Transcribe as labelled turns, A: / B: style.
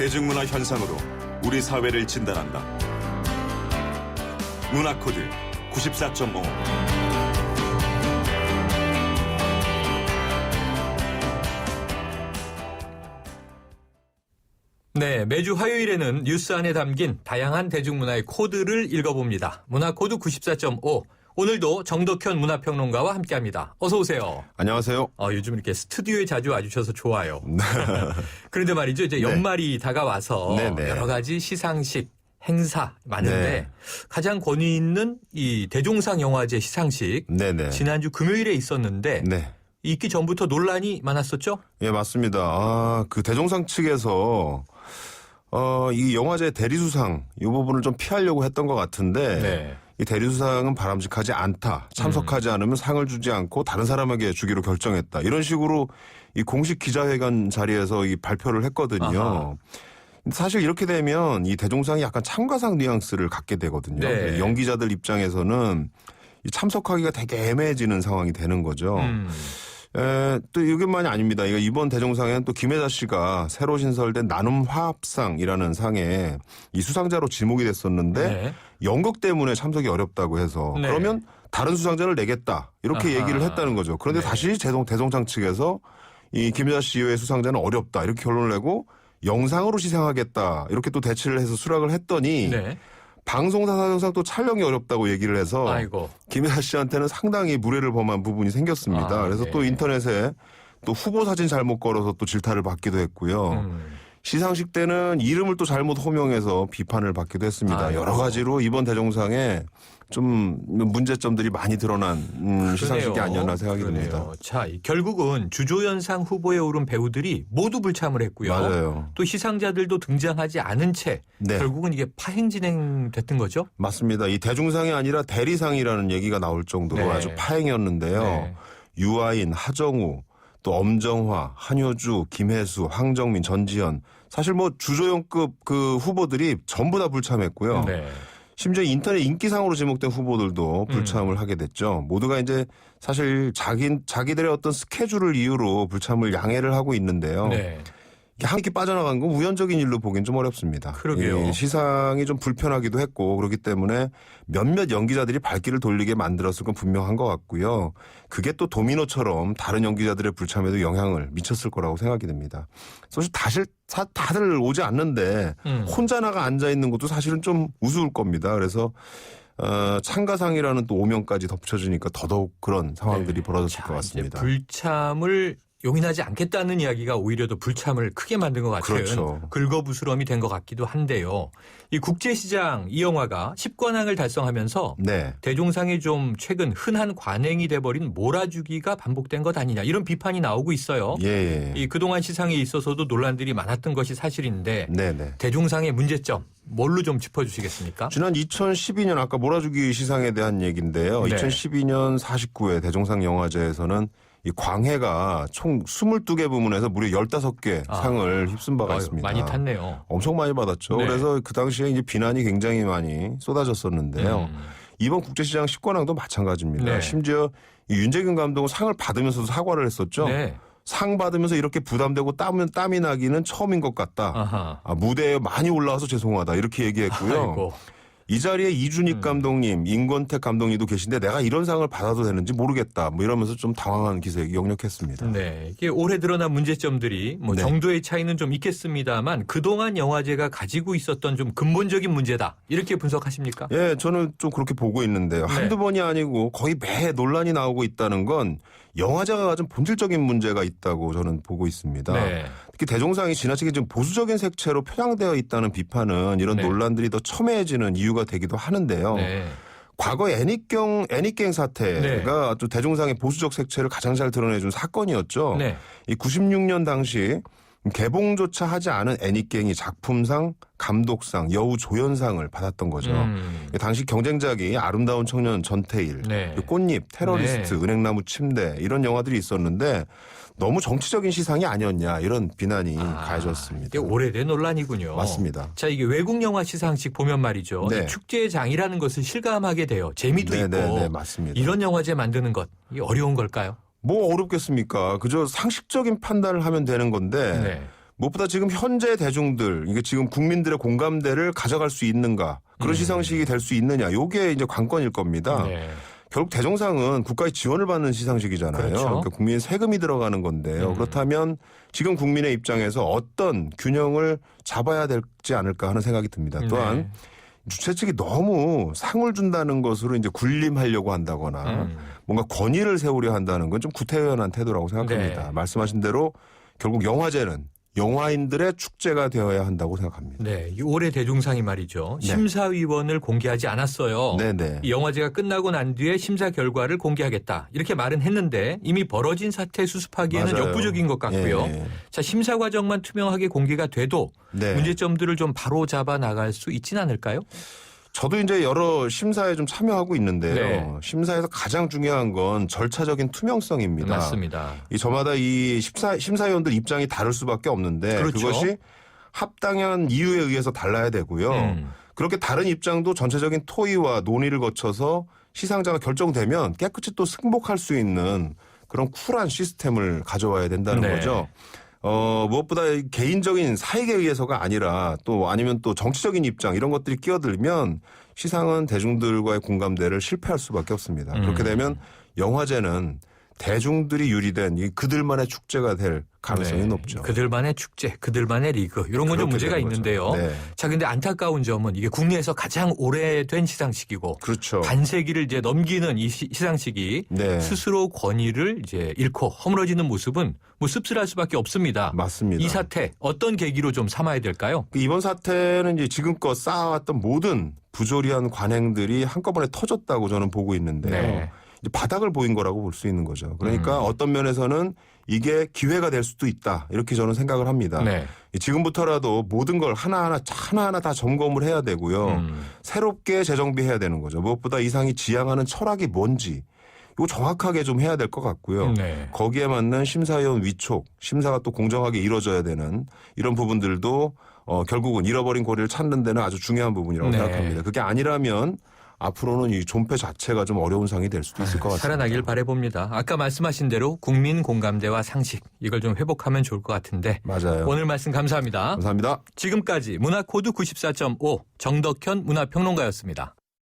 A: 대중문화 현상으로 우리 사회를 진단한다. 문화코드 94.5.
B: 네, 매주 화요일에는 뉴스 안에 담긴 다양한 대중문화의 코드를 읽어봅니다. 문화코드 94.5. 오늘도 정덕현 문화평론가와 함께합니다. 어서 오세요.
C: 안녕하세요.
B: 요즘 이렇게 스튜디오에 자주 와주셔서 좋아요. 그런데 말이죠, 이제 연말이 다가와서
C: 네네.
B: 여러 가지 시상식, 행사 많은데
C: 네.
B: 가장 권위 있는 이 대종상 영화제 시상식
C: 네네.
B: 지난주 금요일에 있었는데
C: 네.
B: 있기 전부터 논란이 많았었죠?
C: 예, 맞습니다. 그 대종상 측에서 이 영화제 대리수상 이 부분을 좀 피하려고 했던 것 같은데
B: 네.
C: 이 대리수상은 바람직하지 않다. 참석하지 않으면 상을 주지 않고 다른 사람에게 주기로 결정했다. 이런 식으로 이 공식 기자회견 자리에서 이 발표를 했거든요.
B: 아하.
C: 사실 이렇게 되면 이 대종상이 약간 참가상 뉘앙스를 갖게 되거든요.
B: 네.
C: 연기자들 입장에서는 이 참석하기가 되게 애매해지는 상황이 되는 거죠. 또 이것만이 아닙니다. 이번 대종상에는 또 김혜자 씨가 새로 신설된 나눔 화합상이라는 상에 이 수상자로 지목이 됐었는데
B: 네.
C: 연극 때문에 참석이 어렵다고 해서
B: 네.
C: 그러면 다른 수상자를 내겠다 이렇게
B: 아하.
C: 얘기를 했다는 거죠. 그런데
B: 네.
C: 다시 대종상 측에서 이 김혜자 씨의 수상자는 어렵다 이렇게 결론을 내고 영상으로 시상하겠다 이렇게 또 대치를 해서 수락을 했더니
B: 네.
C: 방송사 사정상 또 촬영이 어렵다고 얘기를 해서
B: 아이고.
C: 김혜자 씨한테는 상당히 무례를 범한 부분이 생겼습니다. 그래서
B: 네.
C: 또 인터넷에 또 후보 사진 잘못 걸어서 또 질타를 받기도 했고요. 시상식 때는 이름을 또 잘못 호명해서 비판을 받기도 했습니다.
B: 아이고.
C: 여러 가지로 이번 대종상에 좀 문제점들이 많이 드러난 시상식이 아니었나 생각이
B: 그러네요.
C: 듭니다.
B: 자, 결국은 주조연상 후보에 오른 배우들이 모두 불참을 했고요.
C: 맞아요.
B: 또 시상자들도 등장하지 않은 채
C: 네.
B: 결국은 이게 파행 진행됐던 거죠?
C: 맞습니다. 이 대중상이 아니라 대리상이라는 얘기가 나올 정도로
B: 네.
C: 아주 파행이었는데요.
B: 네.
C: 유아인, 하정우, 또 엄정화, 한효주, 김혜수, 황정민, 전지현 사실 뭐 주조연급 그 후보들이 전부 다 불참했고요.
B: 네.
C: 심지어 인터넷 인기상으로 지목된 후보들도 불참을 하게 됐죠. 모두가 이제 사실 자기들의 어떤 스케줄을 이유로 불참을 양해를 하고 있는데요.
B: 네.
C: 한 끼 빠져나간 건 우연적인 일로 보기엔 좀 어렵습니다.
B: 그러게요.
C: 이 시상이 좀 불편하기도 했고 그렇기 때문에 몇몇 연기자들이 발길을 돌리게 만들었을 건 분명한 것 같고요. 그게 또 도미노처럼 다른 연기자들의 불참에도 영향을 미쳤을 거라고 생각이 됩니다. 사실 다들 오지 않는데 혼자 나가 앉아 있는 것도 사실은 좀 우스울 겁니다. 그래서 참가상이라는 또 오명까지 덧붙여주니까 더더욱 그런 상황들이 벌어졌을 것 같습니다.
B: 이제 불참을 용인하지 않겠다는 이야기가 오히려 더 불참을 크게 만든 것 같은
C: 그렇죠.
B: 긁어부스럼이 된 것 같기도 한데요. 이 국제시장 이 영화가 10관왕을 달성하면서
C: 네.
B: 대종상에 좀 최근 흔한 관행이 돼버린 몰아주기가 반복된 것 아니냐 이런 비판이 나오고 있어요.
C: 예.
B: 이 그동안 시상에 있어서도 논란들이 많았던 것이 사실인데
C: 네네.
B: 대종상의 문제점 뭘로 좀 짚어주시겠습니까?
C: 지난 2012년 아까 몰아주기 시상에 대한 얘기인데요.
B: 네.
C: 2012년 49회 대종상 영화제에서는 이 광해가 총 22개 부문에서 무려 15개 상을 휩쓴 바가 있습니다.
B: 많이 탔네요.
C: 엄청 많이 받았죠.
B: 네.
C: 그래서 그 당시에 이제 비난이 굉장히 많이 쏟아졌었는데요. 이번 국제시장 10관왕도 마찬가지입니다.
B: 네.
C: 심지어 이 윤재균 감독은 상을 받으면서도 사과를 했었죠.
B: 네.
C: 상 받으면서 이렇게 부담되고 땀이 나기는 처음인 것 같다.
B: 아하.
C: 무대에 많이 올라와서 죄송하다 이렇게 얘기했고요.
B: 아이고.
C: 이 자리에 이준익 감독님, 임권택 감독님도 계신데 내가 이런 상을 받아도 되는지 모르겠다. 뭐 이러면서 좀 당황한 기색이 역력했습니다.
B: 네, 이게 올해 드러난 문제점들이 뭐
C: 네.
B: 정도의 차이는 좀 있겠습니다만 그동안 영화제가 가지고 있었던 좀 근본적인 문제다. 이렇게 분석하십니까?
C: 예, 저는 좀 그렇게 보고 있는데요.
B: 네.
C: 한두 번이 아니고 거의 매 논란이 나오고 있다는 건 영화제가 가진 본질적인 문제가 있다고 저는 보고 있습니다.
B: 네.
C: 특히 대종상이 지나치게 좀 보수적인 색채로 표장되어 있다는 비판은 이런
B: 네.
C: 논란들이 더 첨예해지는 이유가 되기도 하는데요.
B: 네.
C: 과거 애니갱 사태가 또 대종상의 보수적 색채를 가장 잘 드러내준 사건이었죠.
B: 네.
C: 이 96년 당시 개봉조차 하지 않은 애니갱이 작품상, 감독상, 여우 조연상을 받았던 거죠. 당시 경쟁작이 아름다운 청년 전태일,
B: 네.
C: 꽃잎, 테러리스트,
B: 네.
C: 은행나무 침대 이런 영화들이 있었는데 너무 정치적인 시상이 아니었냐 이런 비난이 가해졌습니다.
B: 이게 오래된 논란이군요.
C: 맞습니다.
B: 자, 이게 외국 영화 시상식 보면 말이죠.
C: 네.
B: 이 축제의 장이라는 것을 실감하게 돼요. 재미도 있고.
C: 네, 맞습니다.
B: 이런 영화제 만드는 것 이게 어려운 걸까요?
C: 뭐 어렵겠습니까? 그저 상식적인 판단을 하면 되는 건데
B: 네.
C: 무엇보다 지금 현재 대중들, 이게 지금 국민들의 공감대를 가져갈 수 있는가, 그런 시상식이 될 수 있느냐, 요게 이제 관건일 겁니다.
B: 네.
C: 결국 대종상은 국가의 지원을 받는 시상식이잖아요.
B: 그렇죠.
C: 그러니까 국민의 세금이 들어가는 건데요. 그렇다면 지금 국민의 입장에서 어떤 균형을 잡아야 될지 않을까 하는 생각이 듭니다. 또한
B: 네.
C: 주최 측이 너무 상을 준다는 것으로 이제 군림하려고 한다거나 뭔가 권위를 세우려 한다는 건 좀 구태연한 태도라고 생각합니다.
B: 네.
C: 말씀하신 대로 결국 영화제는 영화인들의 축제가 되어야 한다고 생각합니다.
B: 네, 이 올해 대종상이 말이죠.
C: 네.
B: 심사위원을 공개하지 않았어요.
C: 네네.
B: 이 영화제가 끝나고 난 뒤에 심사 결과를 공개하겠다. 이렇게 말은 했는데 이미 벌어진 사태 수습하기에는
C: 맞아요.
B: 역부족인 것 같고요.
C: 예.
B: 자, 심사 과정만 투명하게 공개가 돼도
C: 네.
B: 문제점들을 좀 바로 잡아 나갈 수 있진 않을까요?
C: 저도 이제 여러 심사에 좀 참여하고 있는데요.
B: 네.
C: 심사에서 가장 중요한 건 절차적인 투명성입니다.
B: 맞습니다.
C: 이 저마다 이 심사위원들 입장이 다를 수밖에 없는데
B: 그렇죠.
C: 그것이 합당한 이유에 의해서 달라야 되고요. 그렇게 다른 입장도 전체적인 토의와 논의를 거쳐서 시상자가 결정되면 깨끗이 또 승복할 수 있는 그런 쿨한 시스템을 가져와야 된다는
B: 네.
C: 거죠. 무엇보다 개인적인 사익에 의해서가 아니라 또 아니면 또 정치적인 입장 이런 것들이 끼어들면 시상은 대중들과의 공감대를 실패할 수밖에 없습니다. 그렇게 되면 영화제는 대중들이 유리된 이 그들만의 축제가 될 가능성이
B: 네.
C: 높죠.
B: 그들만의 축제, 그들만의 리그 이런 건 좀
C: 그렇게
B: 문제가
C: 되는 거죠.
B: 있는데요.
C: 네.
B: 자, 근데 안타까운 점은 이게 국내에서 가장 오래된 시상식이고
C: 그렇죠.
B: 반세기를 이제 넘기는 이 시상식이
C: 네.
B: 스스로 권위를 이제 잃고 허물어지는 모습은 뭐 씁쓸할 수밖에 없습니다.
C: 맞습니다.
B: 이 사태 어떤 계기로 좀 삼아야 될까요?
C: 이번 사태는 이제 지금껏 쌓아왔던 모든 부조리한 관행들이 한꺼번에 터졌다고 저는 보고 있는데요.
B: 네.
C: 이제 바닥을 보인 거라고 볼 수 있는 거죠. 그러니까 어떤 면에서는 이게 기회가 될 수도 있다. 이렇게 저는 생각을 합니다.
B: 네.
C: 지금부터라도 모든 걸 하나하나 다 점검을 해야 되고요. 새롭게 재정비해야 되는 거죠. 무엇보다 이 상이 지향하는 철학이 뭔지 이거 정확하게 좀 해야 될 것 같고요.
B: 네.
C: 거기에 맞는 심사위원 위촉, 심사가 또 공정하게 이루어져야 되는 이런 부분들도 결국은 잃어버린 고리를 찾는 데는 아주 중요한 부분이라고
B: 네.
C: 생각합니다. 그게 아니라면 앞으로는 이 존폐 자체가 좀 어려운 상이 될 수도 있을 것 같습니다.
B: 살아나길 바라봅니다. 아까 말씀하신 대로 국민 공감대와 상식 이걸 좀 회복하면 좋을 것 같은데
C: 맞아요.
B: 오늘 말씀 감사합니다.
C: 감사합니다.
B: 지금까지 문화코드 94.5 정덕현 문화평론가였습니다.